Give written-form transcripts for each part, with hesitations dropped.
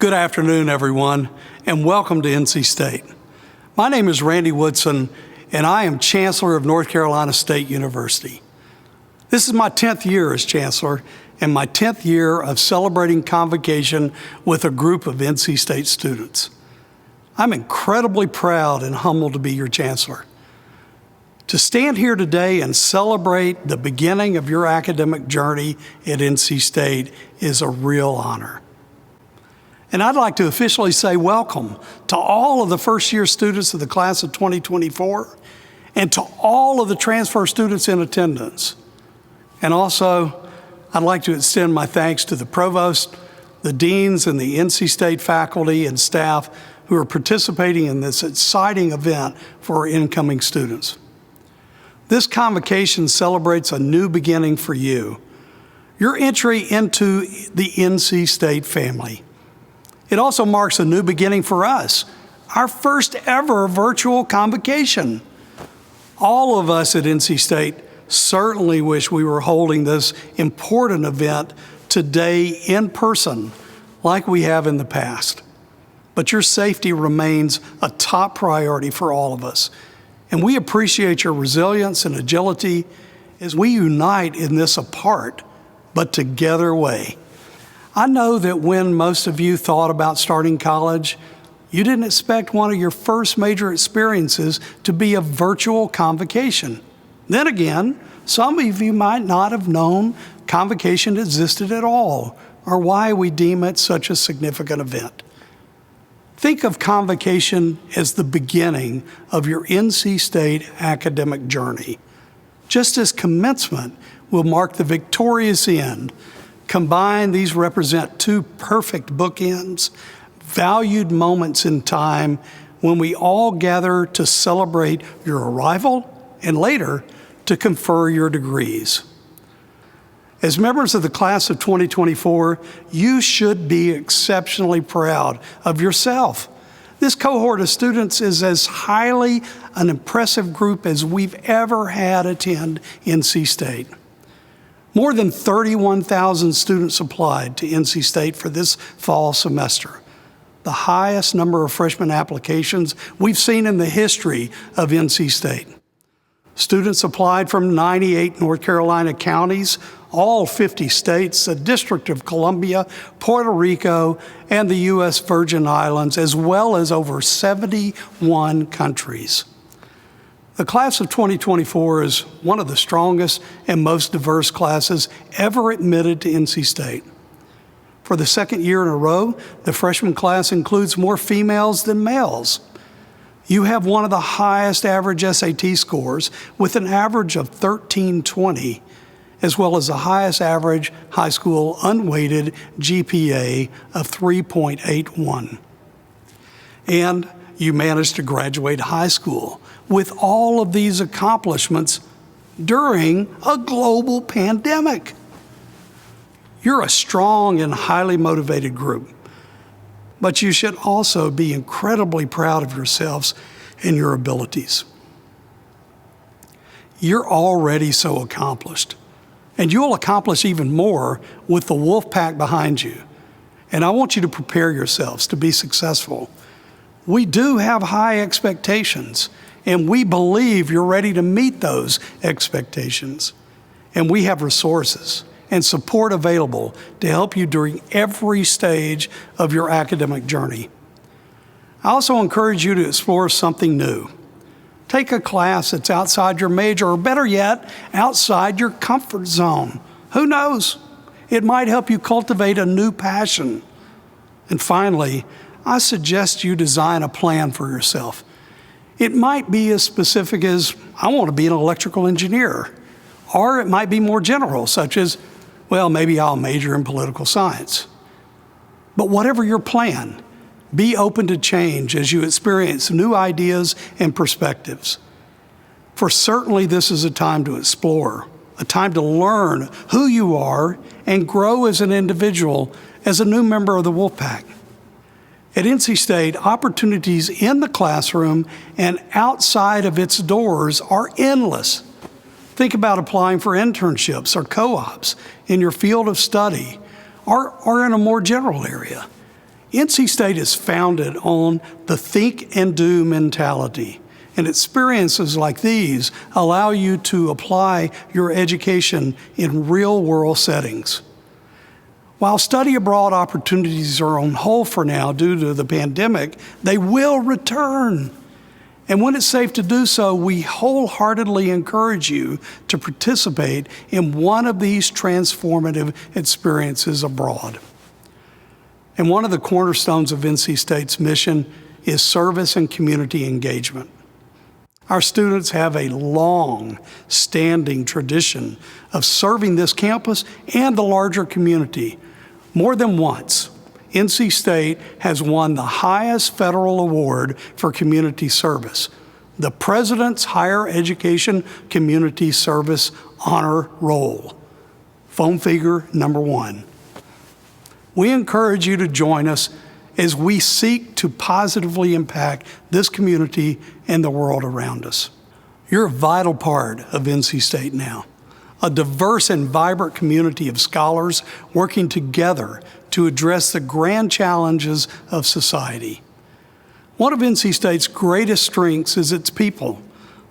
Good afternoon, everyone, and welcome to NC State. My name is Randy Woodson, and I am Chancellor of North Carolina State University. This is my 10th year as Chancellor and my 10th year of celebrating Convocation with a group of NC State students. I'm incredibly proud and humbled to be your Chancellor. To stand here today and celebrate the beginning of your academic journey at NC State is a real honor. And I'd like to officially say welcome to all of the first-year students of the class of 2024 and to all of the transfer students in attendance. And also, I'd like to extend my thanks to the provost, the deans, and the NC State faculty and staff who are participating in this exciting event for our incoming students. This convocation celebrates a new beginning for you, your entry into the NC State family. It also marks a new beginning for us, our first ever virtual convocation. All of us at NC State certainly wish we were holding this important event today in person like we have in the past. But your safety remains a top priority for all of us. And we appreciate your resilience and agility as we unite in this apart but together way. I know that when most of you thought about starting college, you didn't expect one of your first major experiences to be a virtual convocation. Then again, some of you might not have known convocation existed at all, or why we deem it such a significant event. Think of convocation as the beginning of your NC State academic journey. Just as commencement will mark the victorious end, combined, these represent two perfect bookends, valued moments in time when we all gather to celebrate your arrival and later to confer your degrees. As members of the class of 2024, you should be exceptionally proud of yourself. This cohort of students is as highly an impressive group as we've ever had attend NC State. More than 31,000 students applied to NC State for this fall semester, the highest number of freshman applications we've seen in the history of NC State. Students applied from 98 North Carolina counties, all 50 states, the District of Columbia, Puerto Rico, and the U.S. Virgin Islands, as well as over 71 countries. The class of 2024 is one of the strongest and most diverse classes ever admitted to NC State. For the second year in a row, the freshman class includes more females than males. You have one of the highest average SAT scores with an average of 1320, as well as the highest average high school unweighted GPA of 3.81. And you managed to graduate high school with all of these accomplishments during a global pandemic. You're a strong and highly motivated group, but you should also be incredibly proud of yourselves and your abilities. You're already so accomplished, and you'll accomplish even more with the Wolfpack behind you. And I want you to prepare yourselves to be successful. We do have high expectations, and we believe you're ready to meet those expectations. And we have resources and support available to help you during every stage of your academic journey. I also encourage you to explore something new. Take a class that's outside your major, or better yet, outside your comfort zone. Who knows? It might help you cultivate a new passion. And finally, I suggest you design a plan for yourself. It might be as specific as, I want to be an electrical engineer. Or it might be more general, such as, well, maybe I'll major in political science. But whatever your plan, be open to change as you experience new ideas and perspectives. For certainly this is a time to explore, a time to learn who you are and grow as an individual, as a new member of the Wolfpack. At NC State, opportunities in the classroom and outside of its doors are endless. Think about applying for internships or co-ops in your field of study or in a more general area. NC State is founded on the think and do mentality, and experiences like these allow you to apply your education in real-world settings. While study abroad opportunities are on hold for now due to the pandemic, they will return. And when it's safe to do so, we wholeheartedly encourage you to participate in one of these transformative experiences abroad. And one of the cornerstones of NC State's mission is service and community engagement. Our students have a long-standing tradition of serving this campus and the larger community. More than once, NC State has won the highest federal award for community service, the President's Higher Education Community Service Honor Roll, foam figure number 1. We encourage you to join us as we seek to positively impact this community and the world around us. You're a vital part of NC State now, a diverse and vibrant community of scholars working together to address the grand challenges of society. One of NC State's greatest strengths is its people.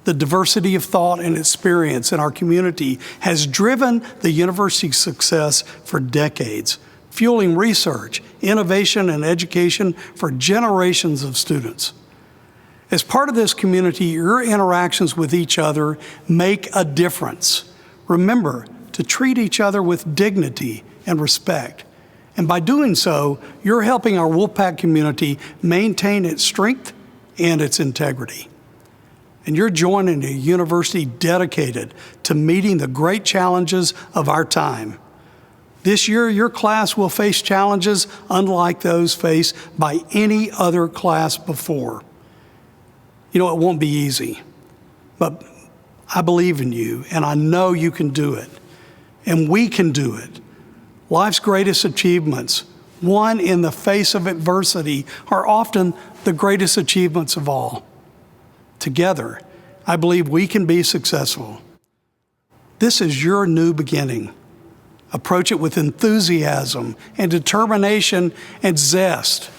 The diversity of thought and experience in our community has driven the university's success for decades, fueling research, innovation, and education for generations of students. As part of this community, your interactions with each other make a difference. Remember to treat each other with dignity and respect. And by doing so, you're helping our Wolfpack community maintain its strength and its integrity. And you're joining a university dedicated to meeting the great challenges of our time. This year, your class will face challenges unlike those faced by any other class before. You know, it won't be easy, but I believe in you, and I know you can do it, and we can do it. Life's greatest achievements, won in the face of adversity, are often the greatest achievements of all. Together, I believe we can be successful. This is your new beginning. Approach it with enthusiasm and determination and zest.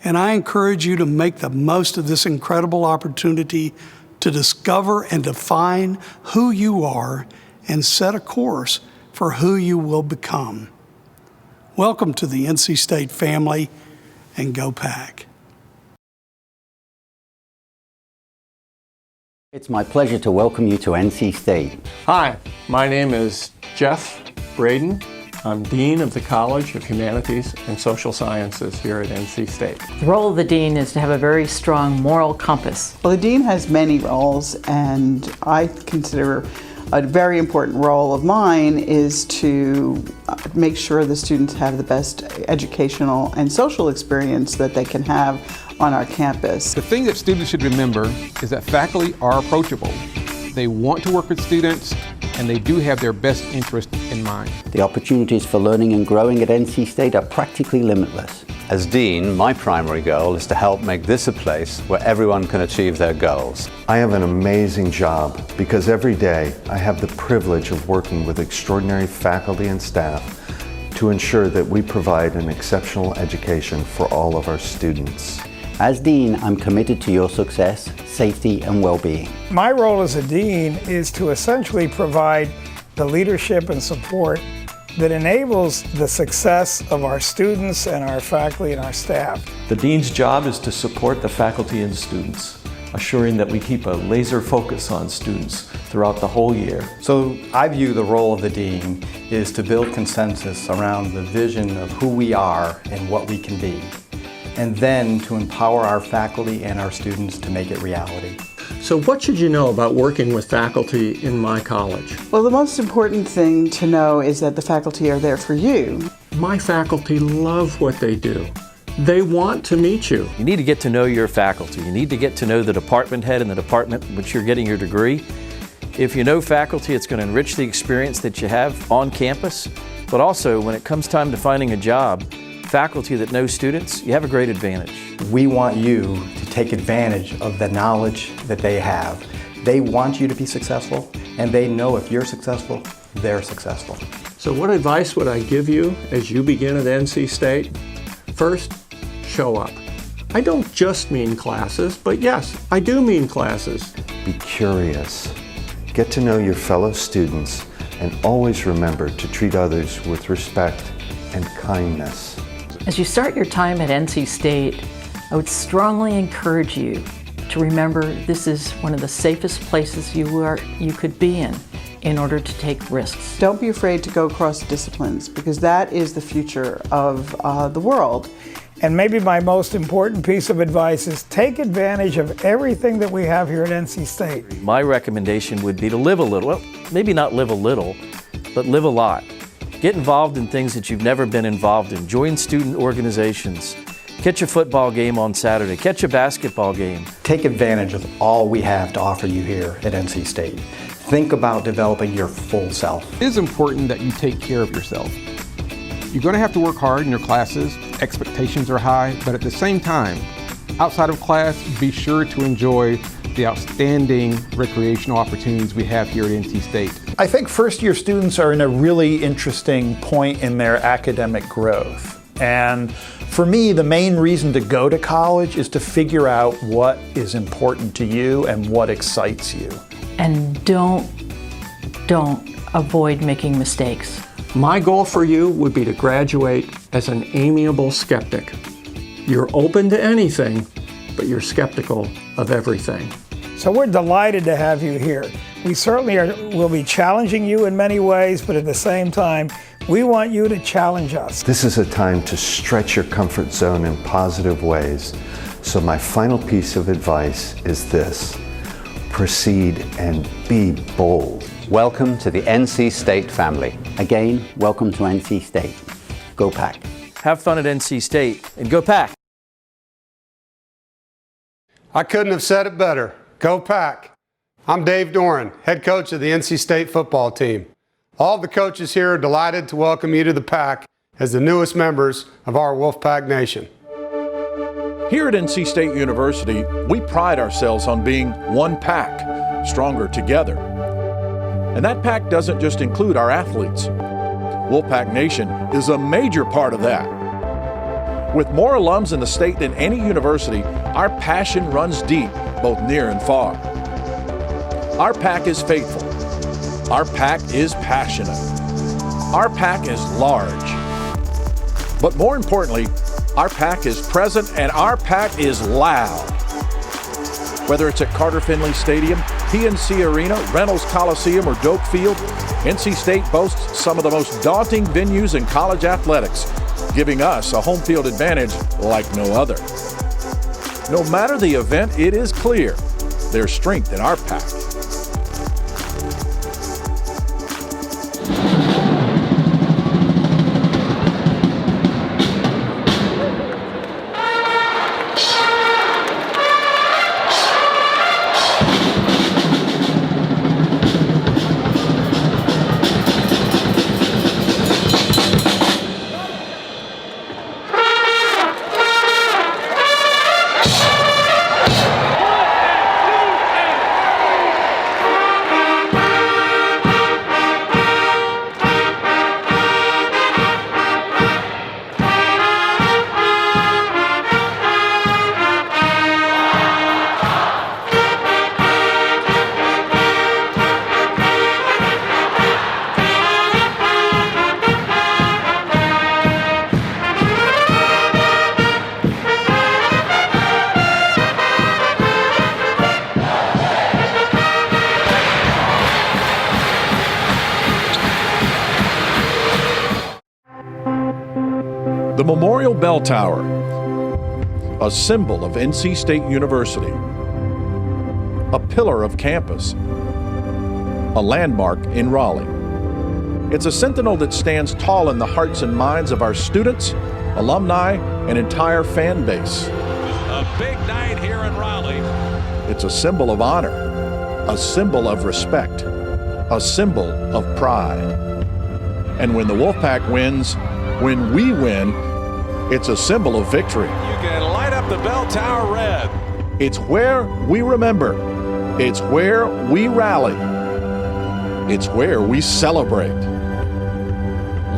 And I encourage you to make the most of this incredible opportunity to discover and define who you are and set a course for who you will become. Welcome to the NC State family, and go Pack. It's my pleasure to welcome you to NC State. Hi, my name is Jeff Braden. I'm Dean of the College of Humanities and Social Sciences here at NC State. The role of the Dean is to have a very strong moral compass. Well, the Dean has many roles, and I consider a very important role of mine is to make sure the students have the best educational and social experience that they can have on our campus. The thing that students should remember is that faculty are approachable. They want to work with students, and they do have their best interest in mind. The opportunities for learning and growing at NC State are practically limitless. As Dean, my primary goal is to help make this a place where everyone can achieve their goals. I have an amazing job because every day I have the privilege of working with extraordinary faculty and staff to ensure that we provide an exceptional education for all of our students. As Dean, I'm committed to your success, safety, and well-being. My role as a dean is to essentially provide the leadership and support that enables the success of our students and our faculty and our staff. The dean's job is to support the faculty and students, assuring that we keep a laser focus on students throughout the whole year. So I view the role of the dean is to build consensus around the vision of who we are and what we can be, and then to empower our faculty and our students to make it reality. So what should you know about working with faculty in my college? Well, the most important thing to know is that the faculty are there for you. My faculty love what they do. They want to meet you. You need to get to know your faculty. You need to get to know the department head in the department in which you're getting your degree. If you know faculty, it's going to enrich the experience that you have on campus, but also when it comes time to finding a job, faculty that know students, you have a great advantage. We want you to take advantage of the knowledge that they have. They want you to be successful, and they know if you're successful, they're successful. So what advice would I give you as you begin at NC State? First, show up. I don't just mean classes, but yes, I do mean classes. Be curious. Get to know your fellow students and always remember to treat others with respect and kindness. As you start your time at NC State, I would strongly encourage you to remember this is one of the safest places you could be in order to take risks. Don't be afraid to go across disciplines, because that is the future of the world. And maybe my most important piece of advice is take advantage of everything that we have here at NC State. My recommendation would be to live a little. Well, maybe not live a little, but live a lot. Get involved in things that you've never been involved in. Join student organizations. Catch a football game on Saturday. Catch a basketball game. Take advantage of all we have to offer you here at NC State. Think about developing your full self. It is important that you take care of yourself. You're going to have to work hard in your classes. Expectations are high, but at the same time, outside of class, be sure to enjoy the outstanding recreational opportunities we have here at NC State. I think first-year students are in a really interesting point in their academic growth. And for me, the main reason to go to college is to figure out what is important to you and what excites you. And don't avoid making mistakes. My goal for you would be to graduate as an amiable skeptic. You're open to anything, but you're skeptical of everything. So we're delighted to have you here. We certainly will be challenging you in many ways, but at the same time, we want you to challenge us. This is a time to stretch your comfort zone in positive ways. So my final piece of advice is this: proceed and be bold. Welcome to the NC State family. Again, welcome to NC State. Go Pack. Have fun at NC State and go Pack. I couldn't have said it better. Go Pack. I'm Dave Doran, head coach of the NC State football team. All the coaches here are delighted to welcome you to the Pack as the newest members of our Wolfpack Nation. Here at NC State University, we pride ourselves on being one pack, stronger together. And that pack doesn't just include our athletes. Wolfpack Nation is a major part of that. With more alums in the state than any university, our passion runs deep, both near and far. Our pack is faithful. Our pack is passionate. Our pack is large. But more importantly, our pack is present and our pack is loud. Whether it's at Carter Finley Stadium, PNC Arena, Reynolds Coliseum, or Doak Field, NC State boasts some of the most daunting venues in college athletics, giving us a home field advantage like no other. No matter the event, it is clear there's strength in our pack. The Memorial Bell Tower, a symbol of NC State University, a pillar of campus, a landmark in Raleigh. It's a sentinel that stands tall in the hearts and minds of our students, alumni, and entire fan base. A big night here in Raleigh. It's a symbol of honor, a symbol of respect, a symbol of pride. And when the Wolfpack wins, when we win, it's a symbol of victory. You can light up the bell tower red. It's where we remember. It's where we rally. It's where we celebrate.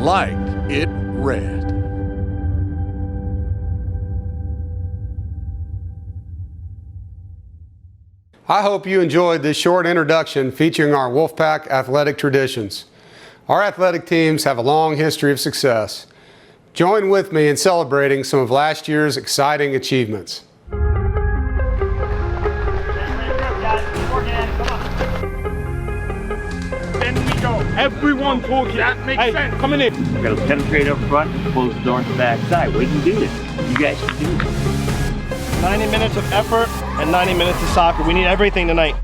Light it red. I hope you enjoyed this short introduction featuring our Wolfpack athletic traditions. Our athletic teams have a long history of success. Join with me in celebrating some of last year's exciting achievements. Everyone talking. That makes sense. Coming in. We're going to penetrate up front and close the door on the back side. We can do this. You guys can do this. 90 minutes of effort and 90 minutes of soccer. We need everything tonight.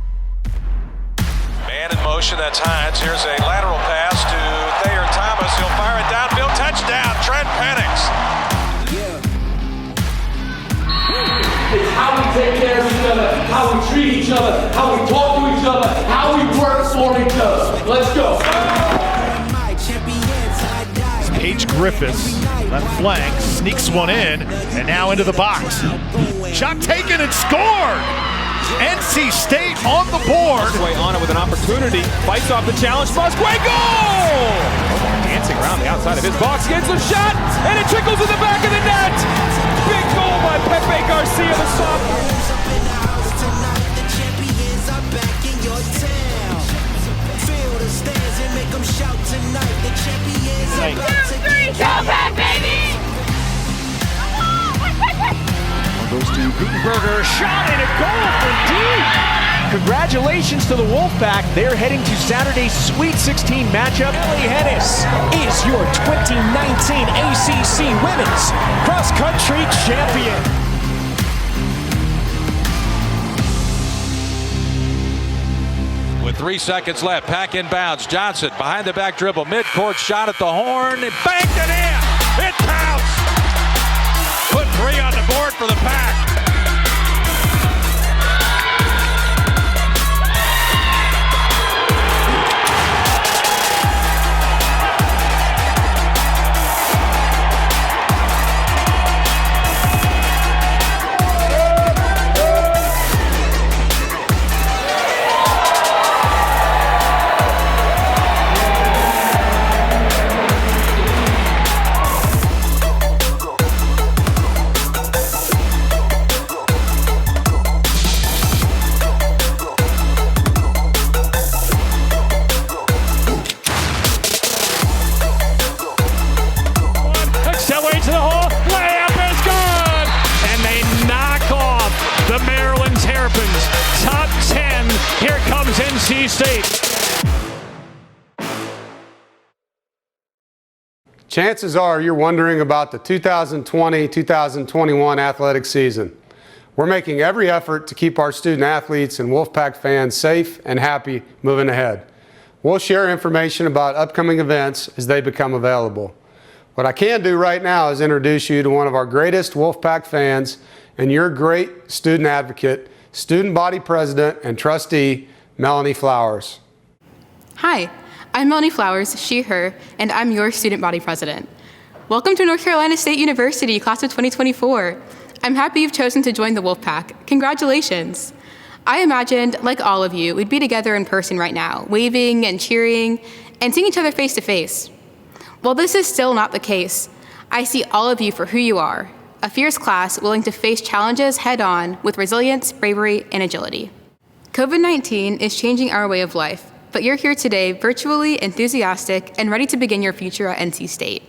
Man in motion, that's Hines. Here's a lateral pass to Thayer Thomas. He'll fire it downfield. Touchdown, Trent Penix. It's how we take care of each other, how we treat each other, how we talk to each other, how we work for each other. Let's go. Paige Griffiths, left flank, sneaks one in, and now into the box. Shot taken and scored! NC State on the board. Musquay on it with an opportunity, fights off the challenge. Musquay, goal! Dancing around the outside of his box, gets a shot, and it trickles in the back of the net. Big goal by Pepe Garcia, the sophomore. Go back, baby! Goes to Gutenberger, shot and a goal for D. Congratulations to the Wolfpack. They're heading to Saturday's Sweet 16 matchup. Ellie Hennis is your 2019 ACC Women's Cross Country Champion. With 3 seconds left, Pack inbounds. Johnson behind the back dribble, mid-court shot at the horn, and banked it in. It pounced. Put 3 on the board for the Pack. NC State. Chances are you're wondering about the 2020-2021 athletic season. We're making every effort to keep our student athletes and Wolfpack fans safe and happy moving ahead. We'll share information about upcoming events as they become available. What I can do right now is introduce you to one of our greatest Wolfpack fans and your great student advocate, student body president and trustee, Melanie Flowers. Hi, I'm Melanie Flowers, she, her, and I'm your student body president. Welcome to North Carolina State University, class of 2024. I'm happy you've chosen to join the Wolfpack. Congratulations. I imagined, like all of you, we'd be together in person right now, waving and cheering and seeing each other face to face. While this is still not the case, I see all of you for who you are, a fierce class willing to face challenges head-on with resilience, bravery, and agility. COVID-19 is changing our way of life, but you're here today virtually enthusiastic and ready to begin your future at NC State.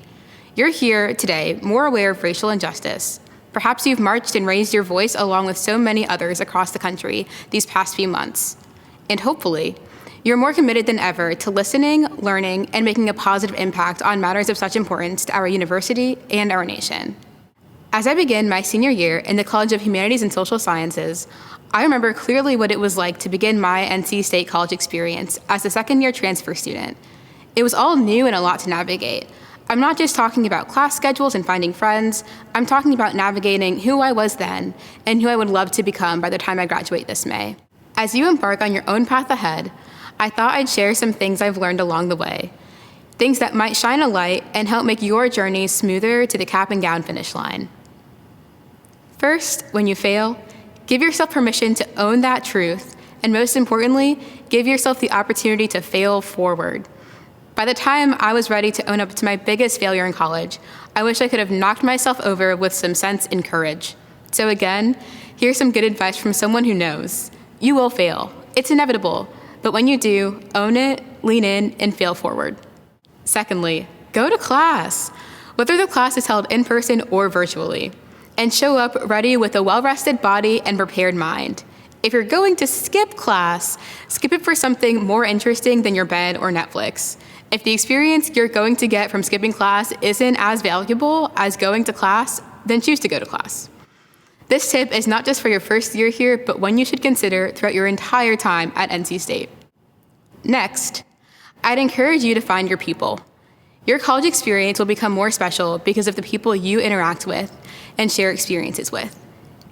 You're here today more aware of racial injustice. Perhaps you've marched and raised your voice along with so many others across the country these past few months. And hopefully, you're more committed than ever to listening, learning, and making a positive impact on matters of such importance to our university and our nation. As I begin my senior year in the College of Humanities and Social Sciences, I remember clearly what it was like to begin my NC State college experience as a second-year transfer student. It was all new and a lot to navigate. I'm not just talking about class schedules and finding friends, I'm talking about navigating who I was then and who I would love to become by the time I graduate this May. As you embark on your own path ahead, I thought I'd share some things I've learned along the way, things that might shine a light and help make your journey smoother to the cap and gown finish line. First, when you fail, give yourself permission to own that truth, and most importantly, give yourself the opportunity to fail forward. By the time I was ready to own up to my biggest failure in college, I wish I could have knocked myself over with some sense and courage. So again, here's some good advice from someone who knows. You will fail. It's inevitable. But when you do, own it, lean in, and fail forward. Secondly, go to class, whether the class is held in person or virtually, and show up ready with a well-rested body and prepared mind. If you're going to skip class, skip it for something more interesting than your bed or Netflix. If the experience you're going to get from skipping class isn't as valuable as going to class, then choose to go to class. This tip is not just for your first year here, but one you should consider throughout your entire time at NC State. Next, I'd encourage you to find your people. Your college experience will become more special because of the people you interact with and share experiences with.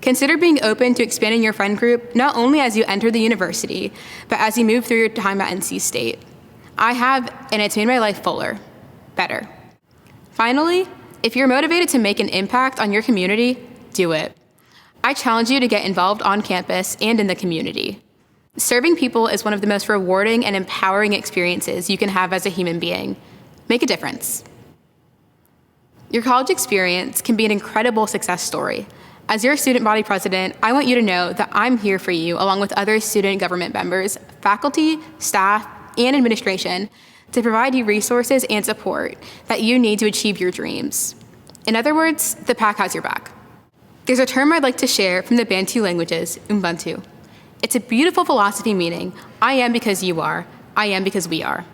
Consider being open to expanding your friend group not only as you enter the university, but as you move through your time at NC State. I have, and it's made my life fuller, better. Finally, if you're motivated to make an impact on your community, do it. I challenge you to get involved on campus and in the community. Serving people is one of the most rewarding and empowering experiences you can have as a human being. Make a difference. Your college experience can be an incredible success story. As your student body president, I want you to know that I'm here for you along with other student government members, faculty, staff, and administration to provide you resources and support that you need to achieve your dreams. In other words, the PAC has your back. There's a term I'd like to share from the Bantu languages, Ubuntu. It's a beautiful philosophy meaning, I am because you are, I am because we are.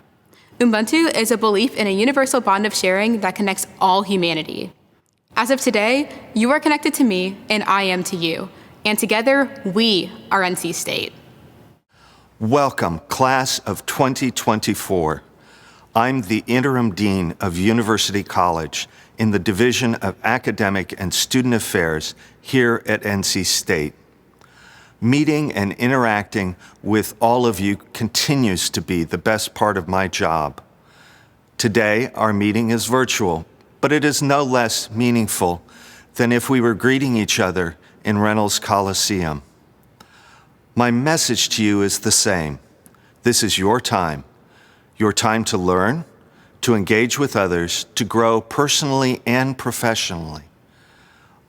Ubuntu is a belief in a universal bond of sharing that connects all humanity. As of today, you are connected to me and I am to you. And together, we are NC State. Welcome, class of 2024. I'm the Interim Dean of University College in the Division of Academic and Student Affairs here at NC State. Meeting and interacting with all of you continues to be the best part of my job. Today, our meeting is virtual, but it is no less meaningful than if we were greeting each other in Reynolds Coliseum. My message to you is the same. This is your time to learn, to engage with others, to grow personally and professionally.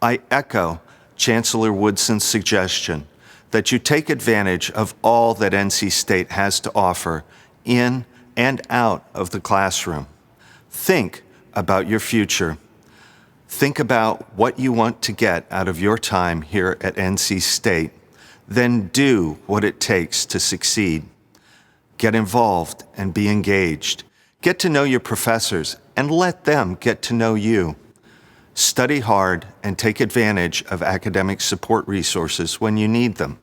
I echo Chancellor Woodson's suggestion that you take advantage of all that NC State has to offer in and out of the classroom. Think about your future. Think about what you want to get out of your time here at NC State. Then do what it takes to succeed. Get involved and be engaged. Get to know your professors and let them get to know you. Study hard and take advantage of academic support resources when you need them.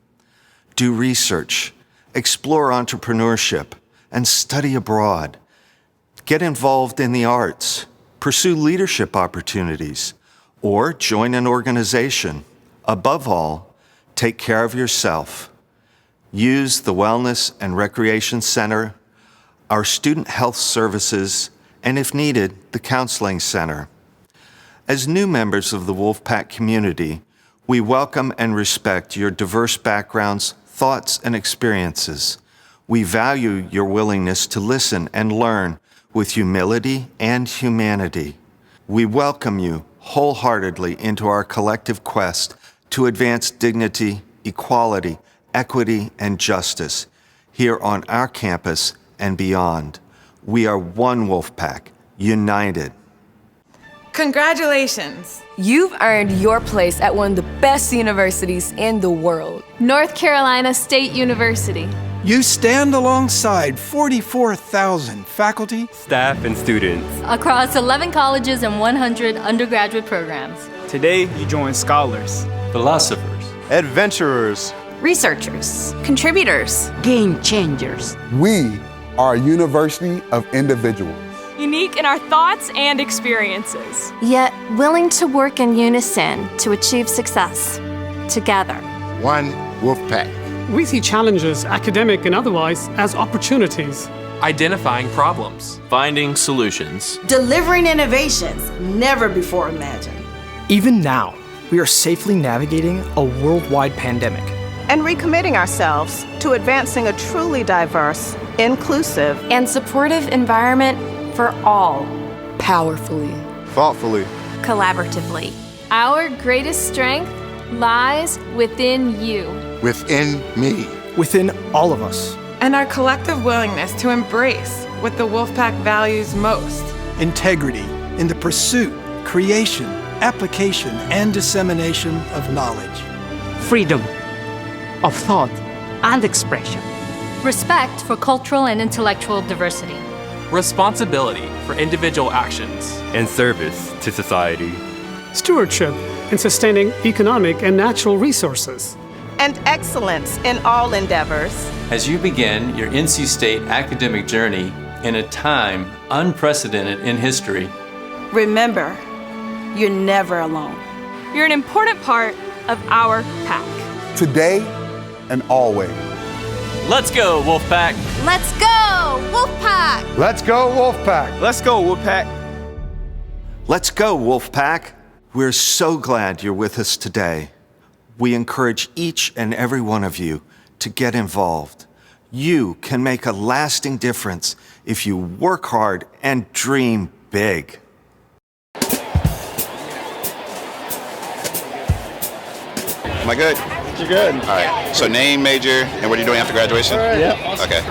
Do research, explore entrepreneurship, and study abroad. Get involved in the arts, pursue leadership opportunities, or join an organization. Above all, take care of yourself. Use the Wellness and Recreation Center, our student health services, and if needed, the Counseling Center. As new members of the Wolfpack community, we welcome and respect your diverse backgrounds, thoughts, and experiences. We value your willingness to listen and learn with humility and humanity. We welcome you wholeheartedly into our collective quest to advance dignity, equality, equity, and justice here on our campus and beyond. We are one Wolfpack, united. Congratulations! You've earned your place at one of the best universities in the world. North Carolina State University. You stand alongside 44,000 faculty, staff, and students across 11 colleges and 100 undergraduate programs. Today, you join scholars, philosophers, adventurers, researchers, contributors, game changers. We are a university of individuals. Unique in our thoughts and experiences. Yet willing to work in unison to achieve success. Together. One Wolfpack. We see challenges, academic and otherwise, as opportunities. Identifying problems. Finding solutions. Delivering innovations never before imagined. Even now, we are safely navigating a worldwide pandemic. And recommitting ourselves to advancing a truly diverse, inclusive, and supportive environment for all. Powerfully. Thoughtfully. Collaboratively. Our greatest strength lies within you. Within me. within all of us. And our collective willingness to embrace what the Wolfpack values most. Integrity in the pursuit, creation, application, and dissemination of knowledge. Freedom of thought and expression. Respect for cultural and intellectual diversity. Responsibility for individual actions. And service to society. Stewardship in sustaining economic and natural resources. And excellence in all endeavors. As you begin your NC State academic journey in a time unprecedented in history, remember, you're never alone. You're an important part of our pack. Today and always. Let's go, Wolfpack. Let's go, Wolfpack! Let's go, Wolfpack. Let's go, Wolfpack. Let's go, Wolfpack. We're so glad you're with us today. We encourage each and every one of you to get involved. You can make a lasting difference if you work hard and dream big. Am I good? You're good. All right. So name, major, and what are you doing after graduation? Yeah. Okay.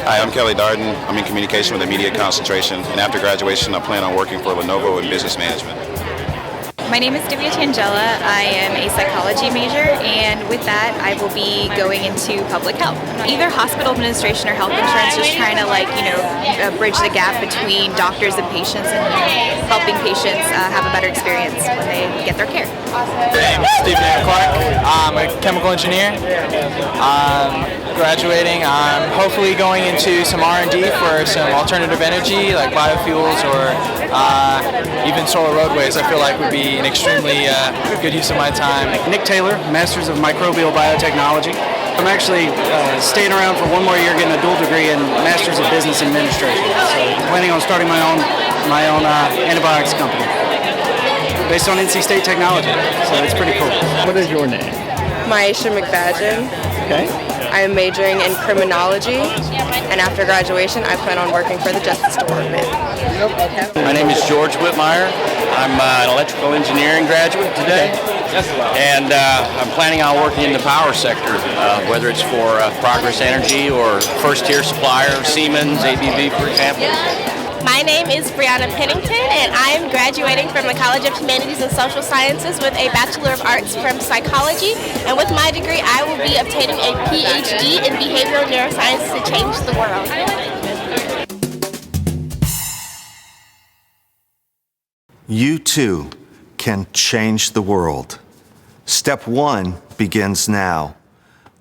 Hi, I'm Kelly Darden. I'm in communication with immediate concentration, and after graduation, I plan on working for Lenovo in business management. My name is Divya Tangella. I am a psychology major, and with that, I will be going into public health. Either hospital administration or health insurance, just trying to bridge the gap between doctors and patients, and helping patients have a better experience when they get their care. My name is Stephen Clark. I'm a chemical engineer. Graduating, I'm hopefully going into some R&D for some alternative energy like biofuels or even solar roadways. I feel like would be an extremely good use of my time. Nick Taylor, Masters of Microbial Biotechnology. I'm actually staying around for one more year getting a dual degree in Masters of Business Administration. So I'm planning on starting my own antibiotics company based on NC State technology. So it's pretty cool. What is your name? Maisha McFadgen. Okay. I am majoring in criminology, and after graduation, I plan on working for the Justice Department. My name is George Whitmire. I'm an electrical engineering graduate today, and I'm planning on working in the power sector, whether it's for Progress Energy or first-tier supplier, Siemens, ABB, for example. My name is Brianna Pennington, and I am graduating from the College of Humanities and Social Sciences with a Bachelor of Arts from Psychology. And with my degree, I will be obtaining a PhD in Behavioral Neuroscience to change the world. You too can change the world. Step 1 begins now.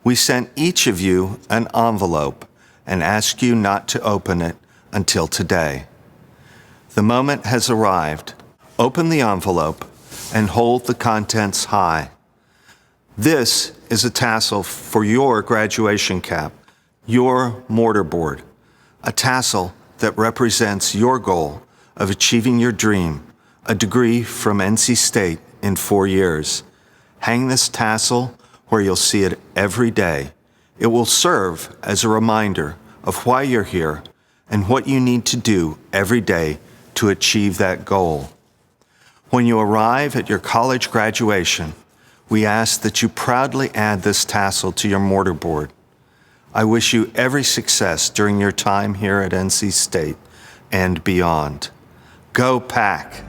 We sent each of you an envelope and ask you not to open it until today. The moment has arrived. Open the envelope and hold the contents high. This is a tassel for your graduation cap, your mortarboard, a tassel that represents your goal of achieving your dream, a degree from NC State in 4 years. Hang this tassel where you'll see it every day. It will serve as a reminder of why you're here and what you need to do every day to achieve that goal. When you arrive at your college graduation, we ask that you proudly add this tassel to your mortarboard. I wish you every success during your time here at NC State and beyond. Go Pack!